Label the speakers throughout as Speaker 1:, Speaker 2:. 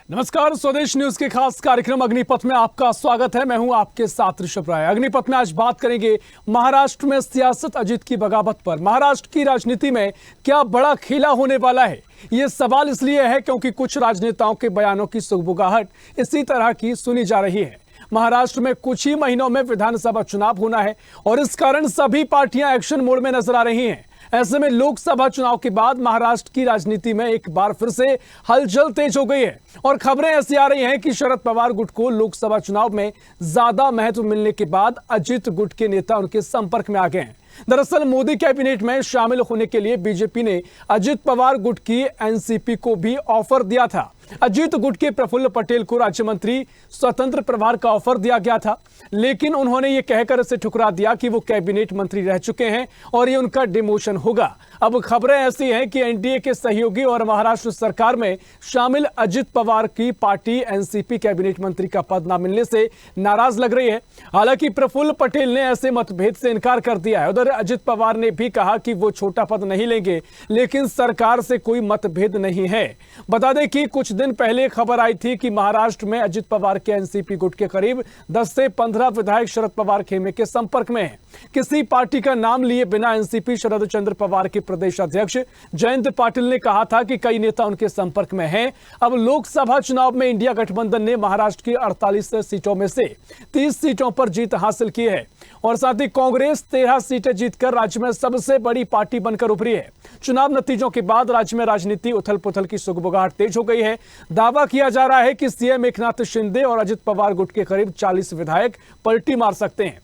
Speaker 1: नमस्कार, स्वदेश न्यूज के खास कार्यक्रम अग्निपथ में आपका स्वागत है। मैं हूं आपके साथ ऋषभ राय। अग्निपथ में आज बात करेंगे महाराष्ट्र में सियासत अजीत की बगावत पर। महाराष्ट्र की राजनीति में क्या बड़ा खेला होने वाला है? ये सवाल इसलिए है क्योंकि कुछ राजनेताओं के बयानों की सुगबुगाहट इसी तरह की सुनी जा रही है। महाराष्ट्र में कुछ ही महीनों में विधानसभा चुनाव होना है और इस कारण सभी पार्टियां एक्शन मोड में नजर आ रही हैं। ऐसे में लोकसभा चुनाव के बाद महाराष्ट्र की राजनीति में एक बार फिर से हलचल तेज हो गई है और खबरें ऐसी आ रही हैं कि शरद पवार गुट को लोकसभा चुनाव में ज्यादा महत्व मिलने के बाद अजित गुट के नेता उनके संपर्क में आ गए हैं। दरअसल मोदी कैबिनेट में शामिल होने के लिए बीजेपी ने अजित पवार गुट की एनसीपी को भी ऑफर दिया था। अजित गुट के प्रफुल्ल पटेल को राज्य मंत्री स्वतंत्र प्रभार का ऑफर दिया गया था, लेकिन उन्होंने ये कहकर इसे ठुकरा दिया कि वो कैबिनेट मंत्री रह चुके हैं और ये उनका डिमोशन होगा। अब खबरें ऐसी हैं कि एनडीए के सहयोगी और महाराष्ट्र सरकार में शामिल अजित पवार की पार्टी एनसीपी कैबिनेट मंत्री का पद न मिलने से नाराज लग रही है। हालांकि प्रफुल्ल पटेल ने ऐसे मतभेद से इनकार कर दिया है। उधर अजित पवार ने भी कहा कि वो छोटा पद नहीं लेंगे, लेकिन सरकार से कोई मतभेद नहीं है। बता दें कि कुछ दिन पहले खबर आई थी कि महाराष्ट्र में अजित पवार के एनसीपी गुट के करीब 10 से 15 विधायक शरद पवार खेमे के संपर्क में हैं। किसी पार्टी का नाम लिए बिना एनसीपी शरद चंद्र पवार के प्रदेश अध्यक्ष जयंत पाटिल ने कहा था कि कई नेता उनके संपर्क में हैं। अब लोकसभा चुनाव में इंडिया गठबंधन ने महाराष्ट्र की 48 सीटों में से 30 सीटों पर जीत हासिल की है और साथ ही कांग्रेस 13 सीटें जीतकर राज्य में सबसे बड़ी पार्टी बनकर उभरी है। चुनाव नतीजों के बाद राज्य में राजनीति उथल पुथल की सुगबुगाहट तेज हो गई है। दावा किया जा रहा है कि सीएम एकनाथ शिंदे और अजित पवार गुट के करीब 40 विधायक पलटी मार सकते हैं।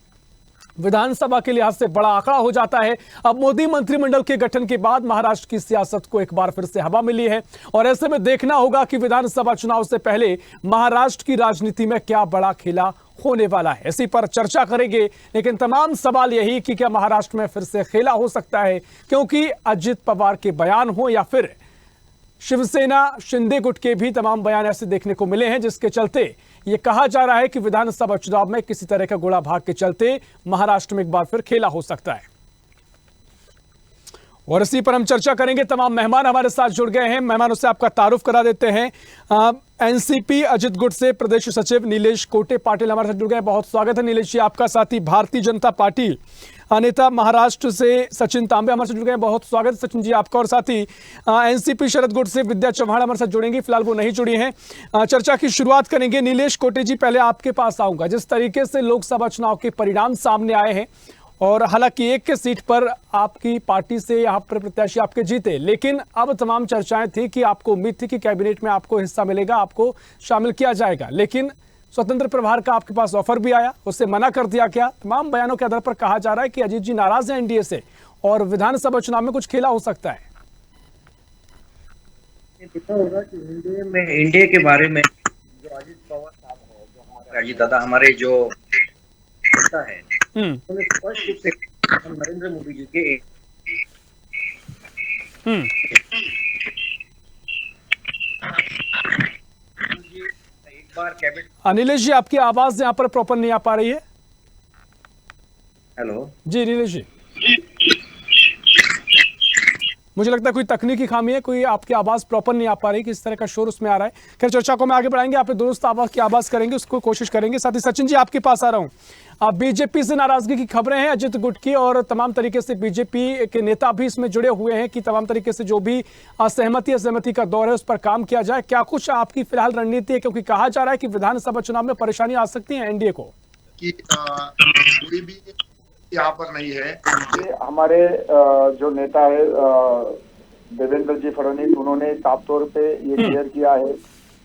Speaker 1: विधानसभा के लिहाज से बड़ा आंकड़ा हो जाता है। अब मोदी मंत्रिमंडल के गठन के बाद महाराष्ट्र की सियासत को एक बार फिर से हवा मिली है और ऐसे में देखना होगा कि विधानसभा चुनाव से पहले महाराष्ट्र की राजनीति में क्या बड़ा खेला होने वाला है। इसी पर चर्चा करेंगे, लेकिन तमाम सवाल यही कि क्या महाराष्ट्र में फिर से खेला हो सकता है, क्योंकि अजित पवार के बयान हो या फिर शिवसेना शिंदे गुट के भी तमाम बयान ऐसे देखने को मिले हैं, जिसके चलते ये कहा जा रहा है कि विधानसभा चुनाव में किसी तरह का गोला भाग के चलते महाराष्ट्र में एक बार फिर खेला हो सकता है। और इसी पर हम चर्चा करेंगे। तमाम मेहमान हमारे साथ जुड़ गए हैं। मेहमानों से आपका तारुफ करा देते हैं। एनसीपी अजित गुट से प्रदेश सचिव नीलेश कोटे पाटिल हमारे साथ जुड़ गए। बहुत स्वागत है नीलेश जी आपका। साथ ही भारतीय जनता पार्टी नेता महाराष्ट्र से सचिन तांबे हमारे साथ जुड़ गए। बहुत स्वागत है सचिन जी आपका। और साथ ही एनसीपी शरद गुट से विद्या चौहान हमारे साथ जुड़ेंगी, फिलहाल वो नहीं जुड़ी हैं। चर्चा की शुरुआत करेंगे। नीलेश कोटे जी, पहले आपके पास आऊंगा। जिस तरीके से लोकसभा चुनाव के परिणाम सामने आए हैं और हालांकि एक के सीट पर आपकी पार्टी से यहाँ पर प्रत्याशी आपके जीते, लेकिन अब तमाम चर्चाएं थी कि आपको उम्मीद थी कि कैबिनेट में आपको हिस्सा मिलेगा, आपको शामिल किया जाएगा, लेकिन स्वतंत्र प्रभार का आपके पास ऑफर भी आया, उससे मना कर दिया गया। तमाम बयानों के आधार पर कहा जा रहा है कि अजीत जी नाराज हैं एनडीए से और विधानसभा चुनाव में कुछ खेला हो सकता है।
Speaker 2: पता होगा कि इंडिया के बारे में जो अजित पवार साहब है, जो हमारे अजित दादा हमारे जो नेता है, उन्होंने स्पष्ट रूप से नरेंद्र मोदी जी के एक बार कैबिनेट।
Speaker 1: नीलेश जी आपकी आवाज यहाँ पर प्रॉपर नहीं आ पा रही है।
Speaker 2: हेलो
Speaker 1: जी नीलेश जी, मुझे लगता है कोई तकनीकी खामी है, कोई आपकी आवाज प्रॉपर नहीं आ पा रही, किस तरह का शोर उसमें आ रहा है। खैर चर्चा को मैं आगे बढ़ाएंगे, आप दुरुस्त आवाज की आवाज करेंगे, उसको कोशिश करेंगे। साथ ही सचिन जी आपके पास आ रहा हूँ। आप बीजेपी से नाराजगी की खबरें हैं अजित गुट की और तमाम तरीके से बीजेपी के नेता भी इसमें जुड़े हुए हैं कि तमाम तरीके से जो भी असहमति का दौर है उस पर काम किया जाए। क्या कुछ आपकी फिलहाल रणनीति है, क्योंकि कहा जा रहा है कि विधानसभा चुनाव में परेशानी आ सकती है एनडीए को?
Speaker 3: कोई भी यहाँ पर नहीं है। हमारे जो नेता है देवेंद्र जी फडणवीस, उन्होंने साफ तौर पे ये क्लियर किया है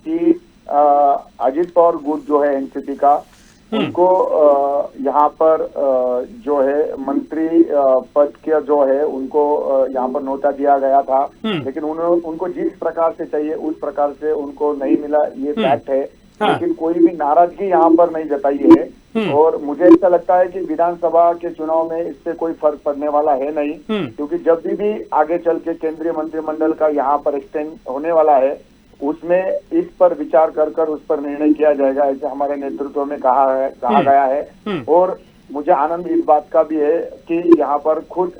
Speaker 3: कि अजित पवार गुट जो है एनसीपी का, उनको यहाँ पर जो है मंत्री पद के जो है उनको यहाँ पर न्योता दिया गया था, लेकिन उनको जिस प्रकार से चाहिए उस प्रकार से उनको नहीं मिला, ये फैक्ट है। लेकिन कोई भी नाराजगी यहाँ पर नहीं जताई है और मुझे ऐसा लगता है कि विधानसभा के चुनाव में इससे कोई फर्क पड़ने वाला है नहीं, क्योंकि जब भी आगे चल के केंद्रीय मंत्रिमंडल का यहाँ पर एक्सटेंड होने वाला है, उसमें इस पर विचार कर उस पर निर्णय किया जाएगा, ऐसे हमारे नेतृत्व में कहा गया है। और मुझे आनंद इस बात का भी है कि यहाँ पर खुद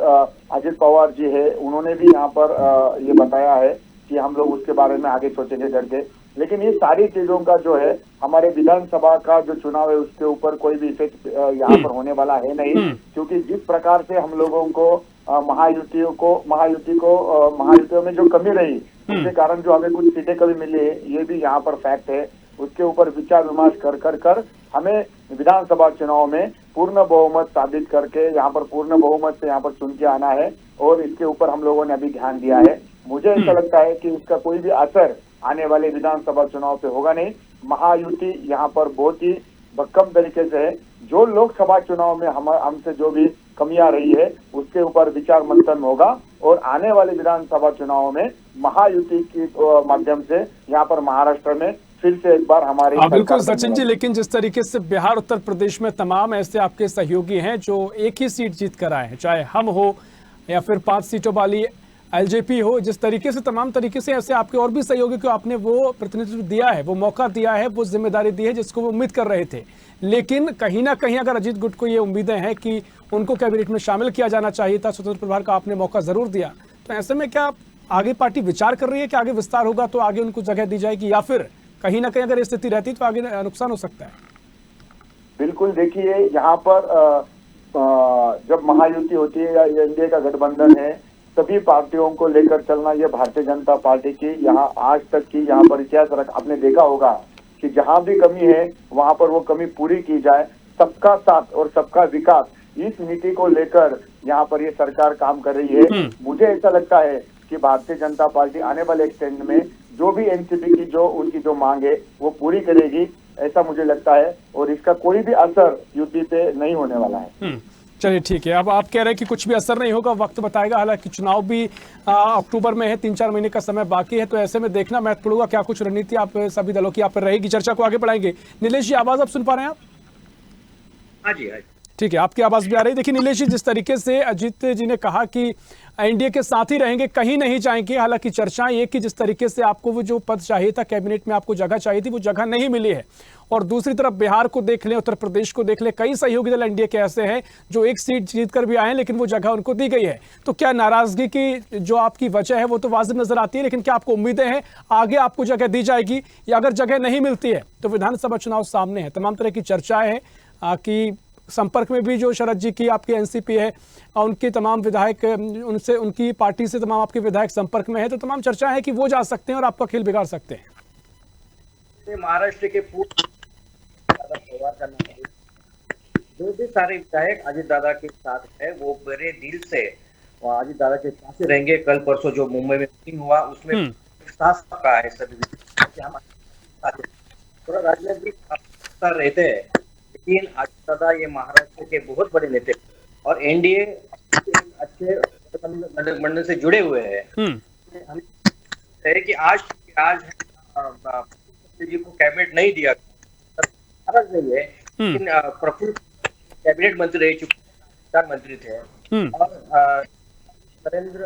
Speaker 3: अजित पवार जी है, उन्होंने भी यहाँ पर ये बताया है कि हम लोग उसके बारे में आगे सोचेंगे करके। लेकिन ये सारी चीजों का जो है हमारे विधानसभा का जो चुनाव है उसके ऊपर कोई भी इफेक्ट यहाँ पर होने वाला है नहीं, क्योंकि जिस प्रकार से हम लोगों को महायुतियों में जो कमी रही उसके कारण जो हमें कुछ सीटें कभी मिली है, ये भी यहाँ पर फैक्ट है। उसके ऊपर विचार विमर्श कर हमें विधानसभा चुनाव में पूर्ण बहुमत साबित करके यहाँ पर पूर्ण बहुमत से यहाँ पर चुन के आना है, और इसके ऊपर हम लोगों ने अभी ध्यान दिया है। मुझे ऐसा लगता है कि इसका कोई भी असर आने वाले विधानसभा चुनाव पे होगा नहीं। महायुति यहाँ पर बहुत ही भक्कम तरीके से है। जो लोकसभा चुनाव में हमसे जो भी कमियां रही है उसके ऊपर विचार मंथन होगा, और आने वाले विधानसभा चुनाव में महायुति के माध्यम से यहाँ पर महाराष्ट्र में फिर से एक बार हमारी
Speaker 1: बिल्कुल सचिन जी, लेकिन जिस तरीके से बिहार उत्तर प्रदेश में तमाम ऐसे आपके सहयोगी हैं जो एक ही सीट जीत कर आए हैं, चाहे हम हो या फिर 5 सीटों वाली एलजेपी हो, जिस तरीके से तमाम तरीके से ऐसे आपके और भी सहयोगी को आपने वो प्रतिनिधित्व दिया है, वो मौका दिया है, वो जिम्मेदारी दी है जिसको वो उम्मीद कर रहे थे। लेकिन कहीं ना कहीं अगर अजीत गुट को ये उम्मीदें हैं कि उनको कैबिनेट में शामिल किया जाना चाहिए था, स्वतंत्र प्रभार का आपने मौका जरूर दिया, तो ऐसे में क्या आगे पार्टी विचार कर रही है कि आगे विस्तार होगा तो आगे उनको जगह दी जाएगी, या फिर कहीं ना कहीं अगर स्थिति रहती तो आगे नुकसान हो सकता है?
Speaker 3: बिल्कुल, देखिए यहाँ पर जब महायुति होती है या एनडीए का गठबंधन है, सभी पार्टियों को लेकर चलना, ये भारतीय जनता पार्टी की यहाँ आज तक की यहाँ पर इतिहास आपने देखा होगा कि जहाँ भी कमी है वहाँ पर वो कमी पूरी की जाए। सबका साथ और सबका विकास, इस नीति को लेकर यहाँ पर ये सरकार काम कर रही है। मुझे ऐसा लगता है कि भारतीय जनता पार्टी आने वाले एक्सटेंड में जो भी एनसीपी की उनकी जो मांग है वो पूरी करेगी, ऐसा मुझे लगता है, और इसका कोई भी असर यूपी पे नहीं होने वाला है।
Speaker 1: चलिए ठीक है, अब आप कह रहे हैं कि कुछ भी असर नहीं होगा, वक्त बताएगा। हालांकि चुनाव भी अक्टूबर में है, 3-4 महीने का समय बाकी है, तो ऐसे में देखना महत्वपूर्ण होगा क्या कुछ रणनीति आप सभी दलों की आप पर रहेगी। चर्चा को आगे बढ़ाएंगे। नीलेश जी, आवाज आप सुन पा रहे हैं आप?
Speaker 2: हाँ जी, हाँ जी,
Speaker 1: ठीक है, आपकी आवाज भी आ रही है। देखिए नीलेश जी, जिस तरीके से अजीत जी ने कहा कि एनडीए के साथ ही रहेंगे, कहीं नहीं जाएंगे, हालांकि चर्चाएं ये कि जिस तरीके से आपको वो जो पद चाहिए था, कैबिनेट में आपको जगह चाहिए थी, वो जगह नहीं मिली है। और दूसरी तरफ बिहार को देख लें, उत्तर प्रदेश को देख लें, कई सहयोगी दल एनडीए के ऐसे हैं जो एक सीट जीत कर भी आए हैं लेकिन वो जगह उनको दी गई है। तो क्या नाराजगी की जो आपकी वजह है वो तो वाजिब नजर आती है, लेकिन क्या आपको उम्मीदें हैं आगे आपको जगह दी जाएगी, या अगर जगह नहीं मिलती है तो विधानसभा चुनाव सामने है, तमाम तरह की चर्चाएं हैं कि संपर्क में भी जो शरद जी की आपकी एनसीपी है, उनके तमाम विधायक उनसे, उनकी पार्टी से तमाम आपके विधायक संपर्क में है, तो तमाम चर्चा है कि वो जा सकते हैं और आपका खेल बिगाड़ सकते हैं।
Speaker 2: महाराष्ट्र के जो भी सारे विधायक अजीत दादा के साथ है वो बड़े दिल से अजीत दादा के साथ ही रहेंगे। कल परसों जो मुंबई में मीटिंग हुआ उसमें साथ का है सभी थोड़ा राजनीतिक रहते हैं, लेकिन अजीत दादा ये महाराष्ट्र के बहुत बड़े नेता और एनडीए अच्छे मंडल से जुड़े हुए हैं। हम कि आज जी को कैबिनेट नहीं दिया, फर्क नहीं है, लेकिन प्रफुल्ल कैबिनेट मंत्री रह चुके, प्रधानमंत्री थे, और नरेंद्र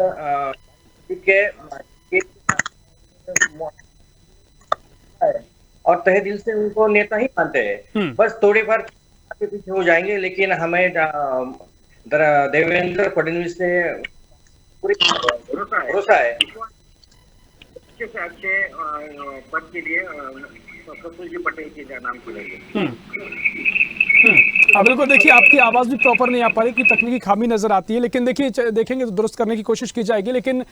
Speaker 2: के और तहे दिल से उनको नेता ही मानते हैं। बस थोड़ी बार आगे पीछे हो जाएंगे, लेकिन हमें देवेंद्र फडणवीस से पूरी भरोसा है अच्छे पद के लिए प्रफुल्ल जी पटेल के नाम चुनेंगे।
Speaker 1: बिल्कुल, देखिए आपकी आवाज भी प्रॉपर नहीं आ पा रही, कोई तकनीकी खामी नजर आती है, लेकिन देखिए देखेंगे तो दुरुस्त करने की कोशिश की जाएगी। लेकिन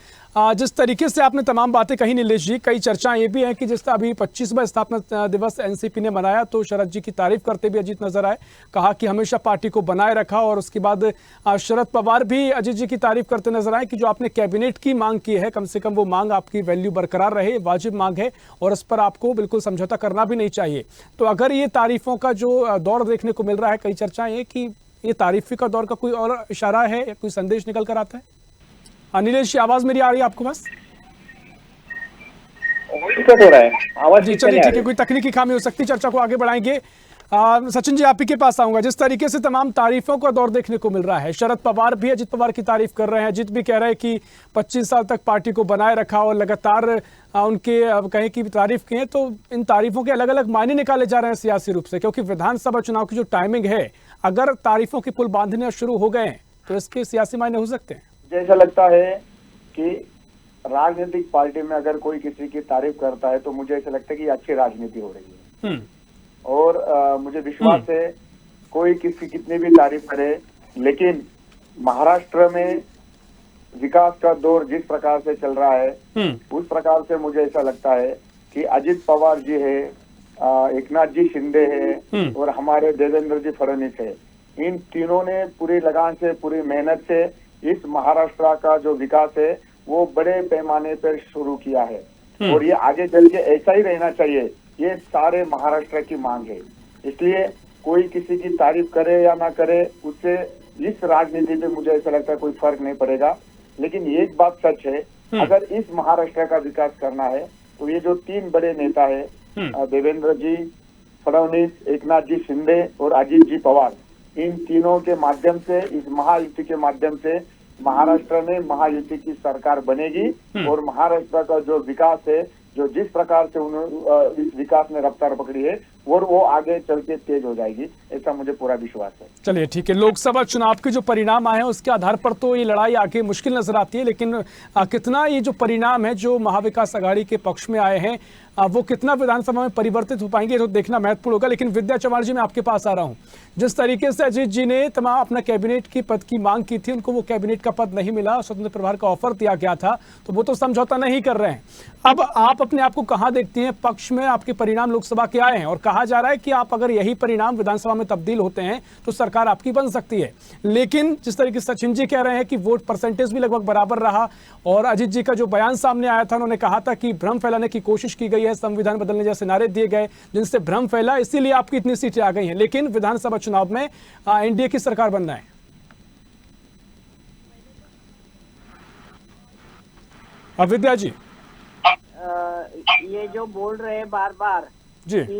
Speaker 1: जिस तरीके से आपने तमाम बातें कही नीलेश जी, कई चर्चाएं ये भी हैं कि जिस अभी 25वां स्थापना दिवस एनसीपी ने मनाया तो शरद जी की तारीफ करते भी अजीत नजर आए, कहा कि हमेशा पार्टी को बनाए रखा, और उसके बाद शरद पवार भी अजीत जी की तारीफ करते नजर आए कि जो आपने कैबिनेट की मांग की है, कम से कम वो मांग आपकी वैल्यू बरकरार रहे, वाजिब मांग है और उस पर आपको बिल्कुल समझौता करना भी नहीं चाहिए। तो अगर ये तारीफों का जो दौर देखने को मिल रहा है, कई चर्चाएं ये कि ये तारीफी का दौर का कोई और इशारा है या कोई संदेश निकल कर आता है? नीलेश, आवाज मेरी आ रही है आपको? बस
Speaker 3: हो रहा है आवाज
Speaker 1: जी, चलिए ठीक है, कोई तकनीकी खामी हो सकती है, चर्चा को आगे बढ़ाएंगे। सचिन जी, आप ही के पास आऊंगा। जिस तरीके से तमाम तारीफों का दौर देखने को मिल रहा है, शरद पवार भी अजीत पवार की तारीफ कर रहे हैं, अजीत भी कह रहे हैं कि 25 साल तक पार्टी को बनाए रखा और लगातार उनके कहें कि तारीफ की है, तो इन तारीफों के अलग अलग मायने निकाले जा रहे हैं सियासी रूप से, क्योंकि विधानसभा चुनाव की जो टाइमिंग है, अगर तारीफों के पुल बांधने शुरू हो गए तो इसके सियासी मायने हो सकते हैं।
Speaker 3: मुझे ऐसा लगता है कि राजनीतिक पार्टी में अगर कोई किसी की तारीफ करता है तो मुझे ऐसा लगता है कि अच्छी राजनीति हो रही है। और मुझे विश्वास है कोई किसी कितनी भी तारीफ करे, लेकिन महाराष्ट्र में विकास का दौर जिस प्रकार से चल रहा है उस प्रकार से मुझे ऐसा लगता है कि अजित पवार जी है, एकनाथ जी शिंदे है और हमारे देवेंद्र जी फडणवीस है, इन तीनों ने पूरी लगान से, पूरी मेहनत से इस महाराष्ट्र का जो विकास है वो बड़े पैमाने पर शुरू किया है और ये आगे चल के ऐसा ही रहना चाहिए, ये सारे महाराष्ट्र की मांग है। इसलिए कोई किसी की तारीफ करे या ना करे उससे इस राजनीति पे मुझे ऐसा लगता है कोई फर्क नहीं पड़ेगा। लेकिन एक बात सच है, अगर इस महाराष्ट्र का विकास करना है तो ये जो तीन बड़े नेता है, देवेंद्र जी फडणवीस, एकनाथ जी शिंदे और अजित जी पवार, इन तीनों के माध्यम से, इस महायुति के माध्यम से महाराष्ट्र में महायुति की सरकार बनेगी और महाराष्ट्र का जो विकास है, जो जिस प्रकार से उन्होंने इस विकास ने रफ्तार पकड़ी है और वो आगे चल के तेज हो जाएगी, ऐसा मुझे पूरा विश्वास है।
Speaker 1: चलिए ठीक है, लोकसभा चुनाव के जो परिणाम आए हैं उसके आधार पर तो ये लड़ाई आगे मुश्किल नजर आती है, लेकिन कितना ये जो परिणाम है जो महाविकास आघाड़ी के पक्ष में आए हैं वो कितना विधानसभा में परिवर्तित हो पाएंगे तो देखना महत्वपूर्ण होगा। लेकिन विद्या चव्हाण जी, मैं आपके पास आ रहा हूं। जिस तरीके से अजीत जी ने तमाम अपना कैबिनेट की पद की मांग की थी, उनको वो कैबिनेट का पद नहीं मिला, स्वतंत्र प्रभार का ऑफर दिया गया था, तो वो तो समझौता नहीं कर रहे हैं। अब आप अपने आप को कहां देखती हैं? पक्ष में आपके परिणाम लोकसभा के आए हैं और कहा जा रहा है कि आप अगर यही परिणाम विधानसभा में तब्दील होते हैं तो सरकार आपकी बन सकती है। लेकिन जिस तरीके से सचिन जी कह रहे हैं कि वोट परसेंटेज भी लगभग बराबर रहा और अजीत जी का जो बयान सामने आया था, उन्होंने कहा था कि भ्रम फैलाने की कोशिश की गई है, संविधान बदलने जैसे नारे दिए गए जिनसे भ्रम फैला, इसीलिए आपकी इतनी सीटें आ गई हैं। लेकिन विधानसभा चुनाव में एनडीए की सरकार बनना है। विद्या जी,
Speaker 4: ये जो बोल रहे हैं बार बार
Speaker 1: जी
Speaker 4: कि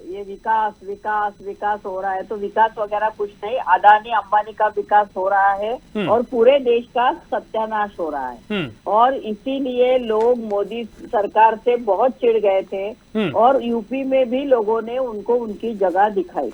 Speaker 4: ये विकास विकास विकास हो रहा है, तो विकास वगैरह कुछ नहीं, अदानी अंबानी का विकास हो रहा है और पूरे देश का सत्यानाश हो रहा है। और इसीलिए लोग मोदी सरकार से बहुत चिढ़ गए थे और यूपी में भी लोगों ने उनको उनकी जगह दिखाई।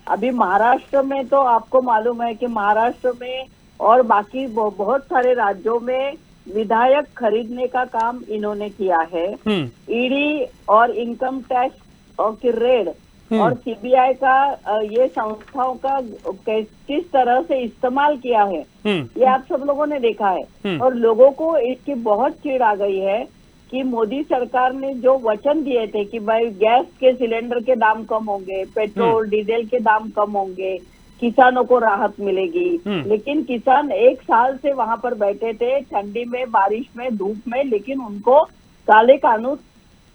Speaker 4: अभी महाराष्ट्र में तो आपको मालूम है कि महाराष्ट्र में और बाकी बहुत सारे राज्यों में विधायक खरीदने का काम इन्होंने किया है। ईडी और इनकम टैक्स और की रेड और सीबीआई का ये संस्थाओं का किस तरह से इस्तेमाल किया है ये आप सब लोगों ने देखा है। और लोगों को इसकी बहुत चिढ़ आ गई है कि मोदी सरकार ने जो वचन दिए थे कि भाई गैस के सिलेंडर के दाम कम होंगे, पेट्रोल डीजल के दाम कम होंगे, किसानों को राहत मिलेगी, लेकिन किसान एक साल से वहां पर बैठे थे, ठंडी में, बारिश में, धूप में, लेकिन उनको काले कानून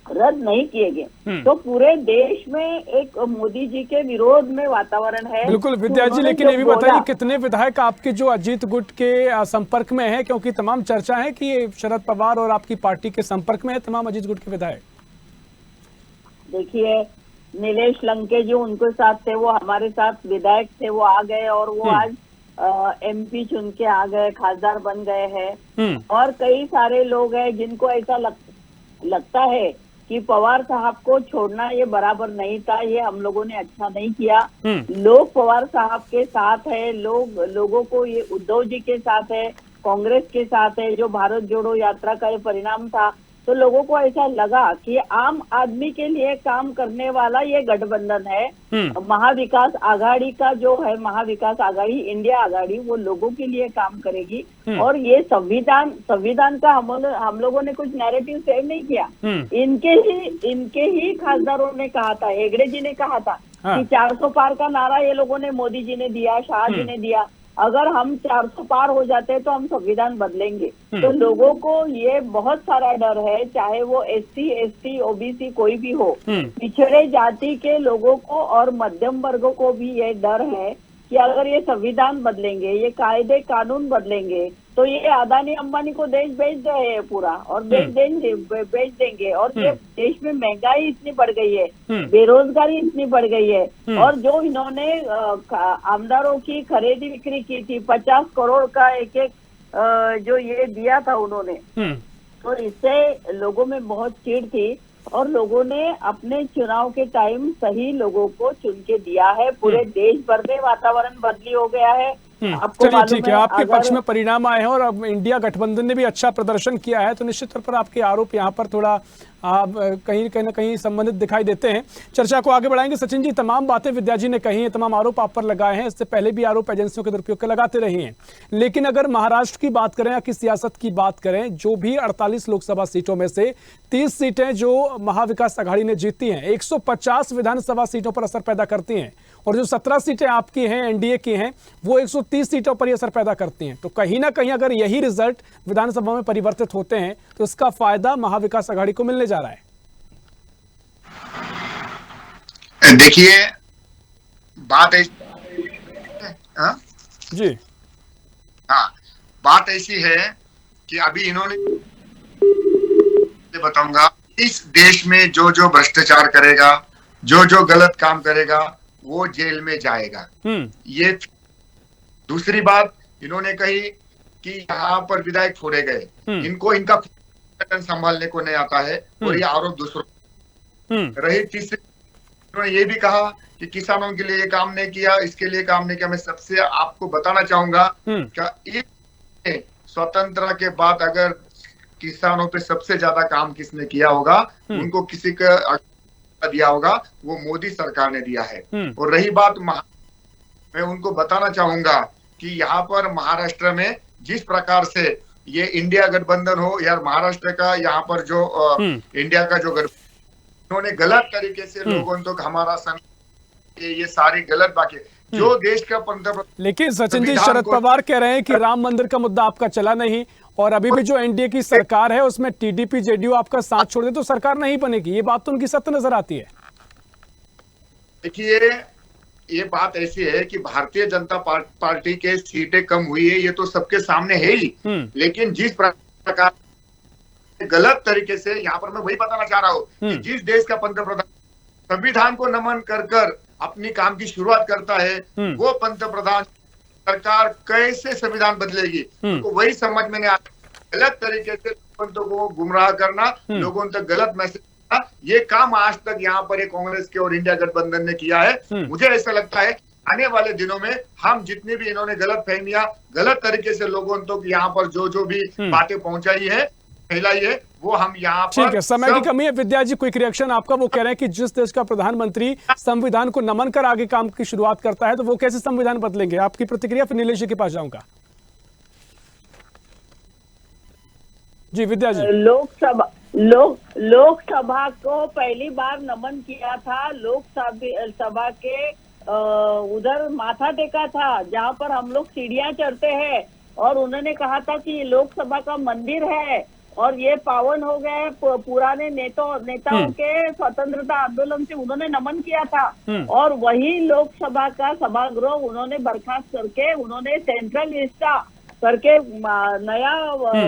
Speaker 4: रद्द नहीं किए गए। तो पूरे देश में एक मोदी जी के विरोध में वातावरण है।
Speaker 1: बिल्कुल विद्या जी, लेकिन ये भी बताइए कितने विधायक आपके जो अजीत गुट के संपर्क में है, क्योंकि तमाम चर्चा है कि शरद पवार और आपकी पार्टी के संपर्क में है तमाम अजीत गुट के विधायक।
Speaker 4: देखिए, नीलेश लंके जो उनके साथ थे, वो हमारे साथ विधायक थे, वो आ गए और वो आज एमपी चुन के आ गए, खासदार बन गए हैं। और कई सारे लोग हैं जिनको ऐसा लगता है कि पवार साहब को छोड़ना ये बराबर नहीं था, ये हम लोगों ने अच्छा नहीं किया। लोग पवार साहब के साथ है, लोगों को ये उद्धव जी के साथ है, कांग्रेस के साथ है, जो भारत जोड़ो यात्रा का ये परिणाम था। तो लोगों को ऐसा लगा कि आम आदमी के लिए काम करने वाला ये गठबंधन है। महाविकास आघाड़ी का जो है, महाविकास आघाड़ी, इंडिया आघाड़ी, वो लोगों के लिए काम करेगी। और ये संविधान का हम लोगों ने कुछ नैरेटिव सेव नहीं किया। इनके ही खासदारों ने कहा था, हेगड़े जी ने कहा था कि 400 पार का नारा ये लोगों ने, मोदी जी ने दिया, शाह जी ने दिया। अगर हम 400 पार हो जाते हैं तो हम संविधान बदलेंगे। तो लोगों को ये बहुत सारा डर है, चाहे वो SC, ST, OBC कोई भी हो, पिछड़े जाति के लोगों को और मध्यम वर्गों को भी ये डर है कि अगर ये संविधान बदलेंगे, ये कायदे कानून बदलेंगे, तो ये अदानी अंबानी को देश बेच रहे हैं पूरा, और बेच देंगे। और ये देश में महंगाई इतनी बढ़ गई है, बेरोजगारी इतनी बढ़ गई है, और जो इन्होंने आमदारों की खरीदी बिक्री की थी, 50 करोड़ का एक जो ये दिया था उन्होंने, तो इससे लोगों में बहुत चिढ़ थी। और लोगों ने अपने चुनाव के टाइम सही लोगों को चुन के दिया है। पूरे देश भर में वातावरण बदली हो गया है। आपको
Speaker 1: चलिए
Speaker 4: मालूम
Speaker 1: ठीक है, आपके
Speaker 4: अगर-
Speaker 1: पक्ष में परिणाम आए हैं और अब इंडिया गठबंधन ने भी अच्छा प्रदर्शन किया है, तो निश्चित तौर पर आपके आरोप यहाँ पर थोड़ा आप कहीं ना कहीं संबंधित दिखाई देते हैं। चर्चा को आगे बढ़ाएंगे। सचिन जी, तमाम बातें विद्या जी ने कही हैं, तमाम आरोप आप पर लगाए हैं, इससे पहले भी आरोप एजेंसियों के दुरुपयोग के लगाते रहे हैं, लेकिन अगर महाराष्ट्र की बात करें या की सियासत की बात करें, जो भी 48 लोकसभा सीटों में से 30 सीटें जो महाविकास आघाड़ी ने जीती हैं 150 विधानसभा सीटों पर असर पैदा करती हैं, और जो 17 सीटें आपकी हैं एनडीए की हैं वो 130 सीटों पर ही असर पैदा करती हैं। तो कहीं ना कहीं अगर यही रिजल्ट विधानसभा में परिवर्तित होते हैं तो इसका फायदा महाविकास आघाड़ी को मिलने जा रहा है।
Speaker 3: देखिए, बात ऐसी
Speaker 1: जी
Speaker 3: हाँ, बात ऐसी है कि अभी इन्होंने बताऊंगा, इस देश में जो जो भ्रष्टाचार करेगा, जो जो गलत काम करेगा, वो जेल में जाएगा। ये दूसरी बात इन्होंने कही कि यहाँ पर विधायक छोड़े गए, इनको इनका संगठन संभालने को नहीं आता है, और ये आरोप दूसरों रही। तीसरी उन्होंने ये भी कहा कि किसानों के लिए ये काम नहीं किया, इसके लिए काम नहीं किया। मैं सबसे आपको बताना चाहूंगा कि स्वतंत्रता के बाद अगर किसानों पे सबसे ज्यादा काम किसने किया होगा, उनको किसी का दिया होगा, वो मोदी सरकार ने दिया है। और रही बात, मैं उनको बताना चाहूंगा कि यहाँ पर महाराष्ट्र में जिस प्रकार से ये इंडिया गठबंधन हो या महाराष्ट्र का यहाँ पर जो इंडिया का जो गठबंधन, उन्होंने गलत तरीके से लोगों तक हमारा ये सारी गलत बातें जो देश का पंतप्रधान।
Speaker 1: लेकिन सचिन जी, शरद पवार कह रहे हैं कि राम मंदिर का मुद्दा आपका चला नहीं, और अभी भी जो एनडीए की सरकार है उसमें टीडीपी जेडीयू आपका साथ छोड़ दे तो सरकार नहीं बनेगी। ये बात तो उनकी सत्य नजर आती है।
Speaker 3: देखिए, ये बात ऐसी है कि भारतीय जनता पार्टी के सीटें कम हुई है, ये तो सबके सामने है ही, लेकिन जिस प्रकार गलत तरीके से, यहाँ पर मैं वही बताना चाह रहा हूँ कि जिस देश का पंतप्रधान संविधान को नमन कर कर अपनी काम की शुरुआत करता है, वो पंतप्रधान सरकार कैसे संविधान बदलेगी, तो वही समझ में नहीं आता। गलत तरीके से लोगों को गुमराह करना, लोगों तक गलत मैसेज देना, ये काम आज तक यहाँ पर कांग्रेस के और इंडिया गठबंधन ने किया है। मुझे ऐसा लगता है आने वाले दिनों में हम जितनी भी इन्होंने गलत फहमियां, गलत तरीके से लोगों तक यहाँ पर जो जो भी बातें पहुंचाई है, फैलाई है, वो हम यहाँ पर।
Speaker 1: ठीक है, समय की कमी है। विद्या जी, क्विक रिएक्शन आपका। वो कह रहे हैं कि जिस देश का प्रधानमंत्री संविधान को नमन कर आगे काम की शुरुआत करता है तो वो कैसे संविधान बदलेंगे? आपकी प्रतिक्रिया, फिर नीलेश जी के पास जाऊंगा। जी विद्या जी।
Speaker 4: लोकसभा को पहली बार नमन किया था, लोकसभा के उधर माथा टेका था जहां पर हम लोग सीढ़ियां चढ़ते हैं, और उन्होंने कहा था कि ये लोकसभा का मंदिर है और ये पावन हो गए। पुराने नेताओं के स्वतंत्रता आंदोलन से उन्होंने नमन किया था, और वही लोकसभा का सभागृह उन्होंने बर्खास्त करके उन्होंने सेंट्रल विस्टा करके नया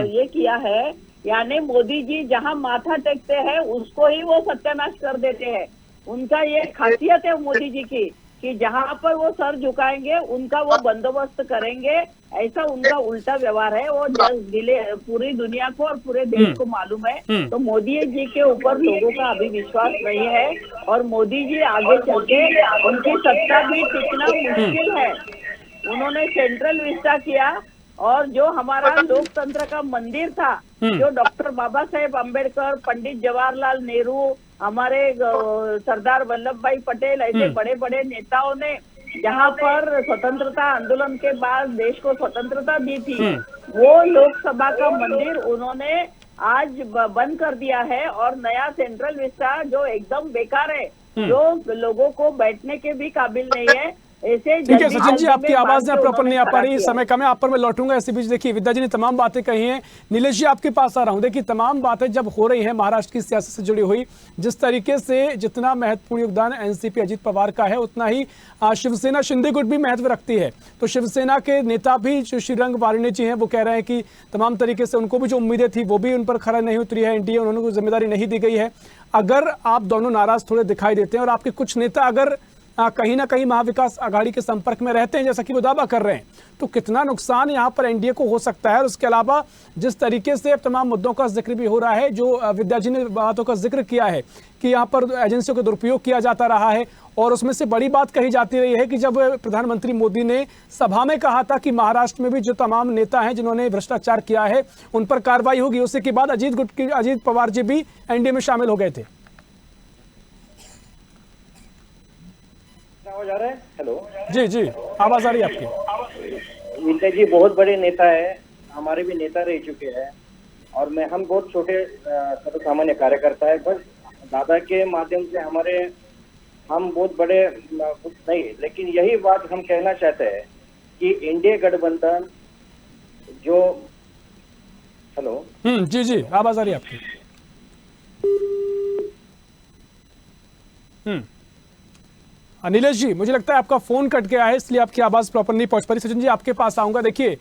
Speaker 4: ये किया है। यानी मोदी जी जहां माथा टेकते हैं उसको ही वो सत्यानाश कर देते हैं। उनका ये खासियत है मोदी जी की कि जहां पर वो सर झुकाएंगे उनका वो बंदोबस्त करेंगे, ऐसा उनका उल्टा व्यवहार है। वो पूरी दुनिया को और पूरे देश को मालूम है। तो मोदी जी के ऊपर लोगों का अभी विश्वास नहीं है, और मोदी जी आगे चल के उनकी सत्ता भी टिकना मुश्किल है। उन्होंने सेंट्रल विस्टा किया, और जो हमारा लोकतंत्र का मंदिर था, जो डॉक्टर बाबा साहेब अम्बेडकर, पंडित जवाहरलाल नेहरू, हमारे सरदार वल्लभ भाई पटेल, ऐसे बड़े बड़े नेताओं ने जहाँ पर स्वतंत्रता आंदोलन के बाद देश को स्वतंत्रता दी थी, वो लोकसभा का मंदिर उन्होंने आज बंद कर दिया है। और नया सेंट्रल विस्टा जो एकदम बेकार है, जो लोगों को बैठने के भी काबिल नहीं है, ऐसे।
Speaker 1: ठीक है सचिन जी, आपकी आवाज ना प्रॉपर नहीं आ पा रही, समय कम है, आप पर मैं लौटूंगा। इसी बीच देखिए, विद्या जी ने तमाम बातें कही हैं। नीलेश जी, आपके पास आ रहा हूं। देखिए, तमाम बातें जब हो रही हैं महाराष्ट्र की सियासत से जुड़ी हुई, जिस तरीके से जितना महत्वपूर्ण योगदान एनसीपी अजीत पवार का है, उतना ही शिवसेना शिंदे गुट भी महत्व रखती है। तो शिवसेना के नेता भी जो श्रीरंग वारिणी जी हैं, वो कह रहे हैं कि तमाम तरीके से उनको भी जो उम्मीदें थी वो भी उन पर खरा नहीं उतरी है, एनडीए उन्होंने कोई जिम्मेदारी नहीं दी गई है। अगर आप दोनों नाराज थोड़े दिखाई देते हैं और आपके कुछ नेता अगर कहीं ना कहीं महाविकास आघाड़ी के संपर्क में रहते हैं, जैसा कि वो दावा कर रहे हैं, तो कितना नुकसान यहाँ पर एनडीए को हो सकता है। और उसके अलावा जिस तरीके से तमाम मुद्दों का जिक्र भी हो रहा है, जो विद्या जी ने बातों का जिक्र किया है कि यहाँ पर एजेंसियों का दुरुपयोग किया जाता रहा है, और उसमें से बड़ी बात कही जाती रही है कि जब प्रधानमंत्री मोदी ने सभा में कहा था कि महाराष्ट्र में भी जो तमाम नेता हैं जिन्होंने भ्रष्टाचार किया है उन पर कार्रवाई होगी, उसी के बाद अजीत पवार जी भी एनडीए में शामिल हो गए थे।
Speaker 2: आवाज आ रहा है? हेलो
Speaker 1: जी जी, आवाज आ रही है आपकी।
Speaker 2: विद्या जी बहुत बड़े नेता है, हमारे भी नेता रह चुके हैं, और हम बहुत छोटे सामान्य कार्यकर्ता है। बस दादा के माध्यम से हम बहुत बड़े कुछ नहीं, लेकिन यही बात हम कहना चाहते हैं कि एनडीए गठबंधन जो हेलो
Speaker 1: जी जी, आवाज आ रही है आपकी। नीलेश जी, मुझे लगता है आपका फोन कट गया है, इसलिए आपकी आवाज प्रॉपर नहीं पहुंच पा रही। सचिन जी, आपके पास आऊंगा। देखिए,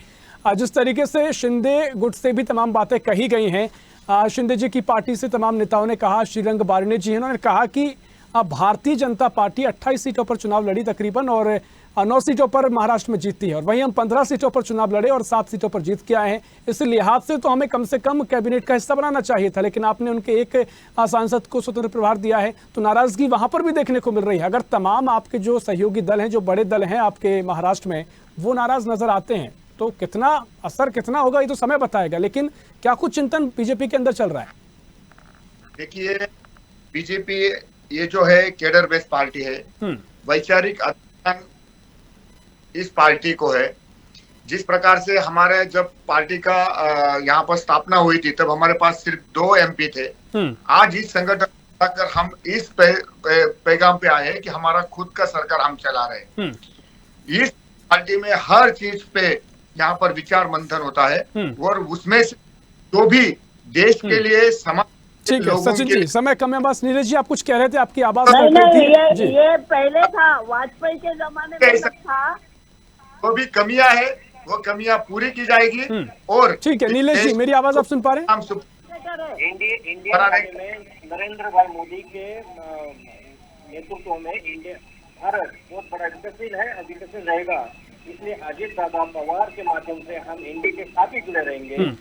Speaker 1: जिस तरीके से शिंदे गुट से भी तमाम बातें कही गई हैं, शिंदे जी की पार्टी से तमाम नेताओं ने कहा, श्रीरंग बारणे जी उन्होंने कहा कि भारतीय जनता पार्टी 28 सीटों पर चुनाव लड़ी तकरीबन, और 9 सीटों पर महाराष्ट्र में जीती है, और वहीं हम 15 सीटों पर चुनाव लड़े और 7 सीटों पर जीत के आए हैं। इस लिहाज से तो हमें कम से कम कैबिनेट का हिस्सा बनाना चाहिए था, लेकिन आपने उनके एक सांसद को स्वतंत्र प्रभार दिया है, तो नाराजगी वहां पर भी देखने को मिल रही है। अगर तमाम आपके जो सहयोगी दल हैं, जो बड़े दल हैं आपके महाराष्ट्र में, वो नाराज नजर आते हैं, तो कितना असर कितना होगा ये तो समय बताएगा। लेकिन क्या कुछ चिंतन बीजेपी के अंदर चल रहा है?
Speaker 3: देखिए, बीजेपी ये जो है केडर बेस्ड पार्टी है, वैचारिक अध्ययन इस पार्टी को है। जिस प्रकार से हमारे जब पार्टी का यहाँ पर स्थापना हुई थी तब हमारे पास सिर्फ 2 एमपी थे। आज इस संगठन कर हम इस पैगाम पे आए हैं कि हमारा खुद का सरकार हम चला रहे हैं। इस पार्टी में हर चीज पे यहाँ पर विचार मंथन होता है, और उसमें से जो भी देश के लिए समाज।
Speaker 1: ठीक है सचिन जी, समय कम है बस। नीरज जी, आप कुछ कह रहे थे, आपकी आवाज
Speaker 4: नहीं, ये पहले था, वाजपेयी के जमाने में था।
Speaker 3: वो भी कमियां है, वो कमियां पूरी की जाएगी। और
Speaker 1: ठीक है नीलेश जी, मेरी आवाज आप सुन पा रहे हैं?
Speaker 2: इंडिया में नरेंद्र भाई मोदी के नेतृत्व में इंडिया भारत बहुत बड़ा विकसित है और विकसित रहेगा। इसलिए अजीत दादा पवार के माध्यम से हम इंडिया के साथ ही जुड़े रहेंगे।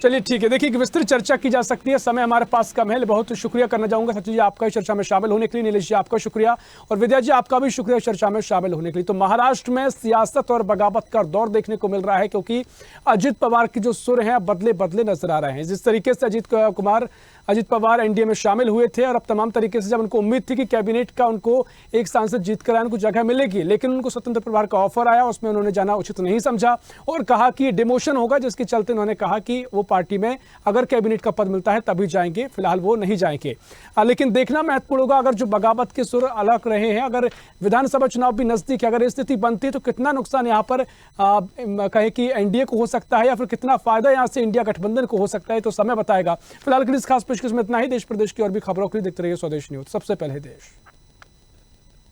Speaker 1: चलिए ठीक है, देखिए विस्तृत चर्चा की जा सकती है, समय हमारे पास कम है। बहुत शुक्रिया करना चाहूंगा सचिन जी आपका इस चर्चा में शामिल होने के लिए, नीलेश जी आपका शुक्रिया, और विद्या जी आपका भी शुक्रिया चर्चा में शामिल होने के लिए। तो महाराष्ट्र में सियासत और बगावत का दौर देखने को मिल रहा है, क्योंकि अजीत पवार की जो सुर हैं बदले बदले नजर आ रहे हैं। जिस तरीके से अजीत पवार एनडीए में शामिल हुए थे, और अब तमाम तरीके से जब उनको उम्मीद थी कि कैबिनेट का उनको एक सांसद जीत कर उनको जगह मिलेगी, लेकिन उनको स्वतंत्र प्रभार का ऑफर आया, उसमें उन्होंने जाना उचित नहीं समझा और कहा कि डिमोशन होगा, जिसके चलते उन्होंने कहा कि वो पार्टी में अगर कैबिनेट का पद मिलता है तभी जाएंगे, फिलहाल वो नहीं जाएंगे। लेकिन देखना महत्वपूर्ण होगा, अगर जो बगावत के सुर अलग रहे हैं, अगर विधानसभा चुनाव भी नजदीक है, अगर स्थिति बनती है तो कितना नुकसान यहाँ पर कहे कि एनडीए को हो सकता है, या फिर कितना फायदा यहाँ से इंडिया गठबंधन को हो सकता है, तो समय बताएगा। फिलहाल के लिए इस खास पेशकश में इतना ही। देश प्रदेश की और भी खबरों के लिए देखते रहिए स्वदेश न्यूज, सबसे पहले देश।